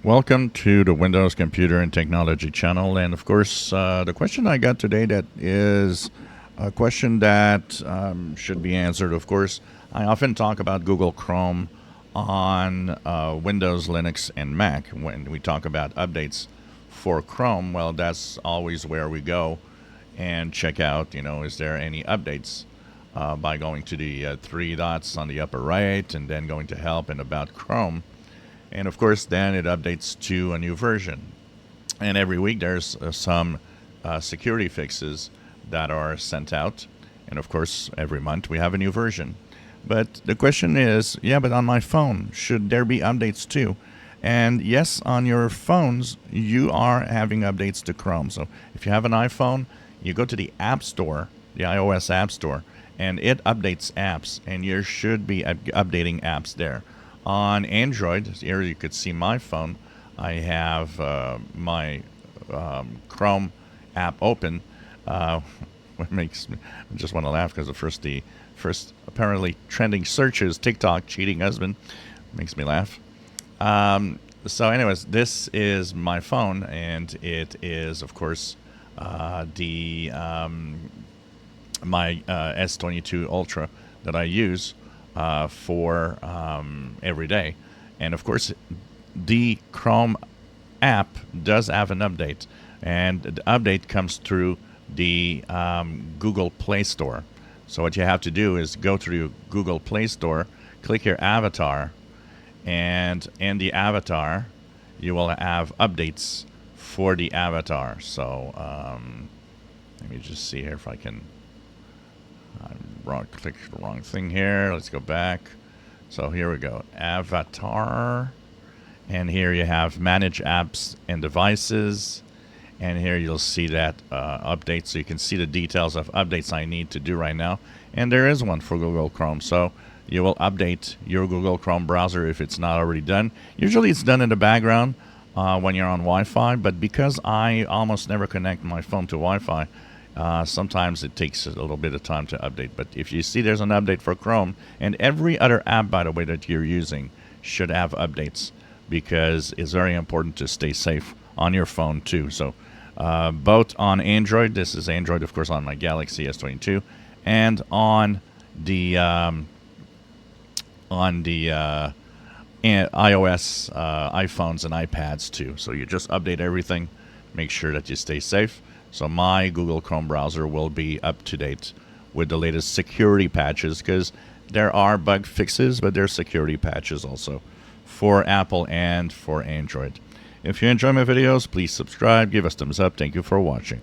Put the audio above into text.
Welcome to the Windows Computer and Technology channel. And of course, the question I got today that is a question that should be answered. Of course, I often talk about Google Chrome on Windows, Linux, and Mac. When we talk about updates for Chrome, well, that's always where we go and check out, is there any updates by going to the three dots on the upper right and then going to Help and About Chrome. And of course, then it updates to a new version. And every week there's some security fixes that are sent out. And of course, every month we have a new version. But the question is, but on my phone, should there be updates too? And yes, on your phones, you are having updates to Chrome. So if you have an iPhone, you go to the App Store, the iOS App Store, and it updates apps. And you should be updating apps there. On Android, here you could see my phone. I have my Chrome app open. What makes me, I just want to laugh because the first apparently trending search is TikTok cheating husband. Makes me laugh. So, anyways, this is my phone, and it is, of course, my S22 Ultra that I use for every day. And of course, the Chrome app does have an update, and the update comes through the Google Play Store. So what you have to do is go through Google Play Store, click your avatar, and in the avatar you will have updates for the avatar. So let me just see here if I can clicked the wrong thing here. Let's go back. So here we go. Avatar. And here you have Manage Apps and Devices. And here you'll see that update. So you can see the details of updates I need to do right now. And there is one for Google Chrome. So you will update your Google Chrome browser if it's not already done. Usually it's done in the background when you're on Wi-Fi. But because I almost never connect my phone to Wi-Fi, sometimes it takes a little bit of time to update. But if you see there's an update for Chrome, and every other app, by the way, that you're using should have updates, because it's very important to stay safe on your phone too. So both on Android, this is Android, of course, on my Galaxy S22, and on the iOS iPhones and iPads too. So you just update everything, make sure that you stay safe. So my Google Chrome browser will be up to date with the latest security patches, because there are bug fixes, but there's security patches also for Apple and for Android. If you enjoy my videos, please subscribe, give us thumbs up. Thank you for watching.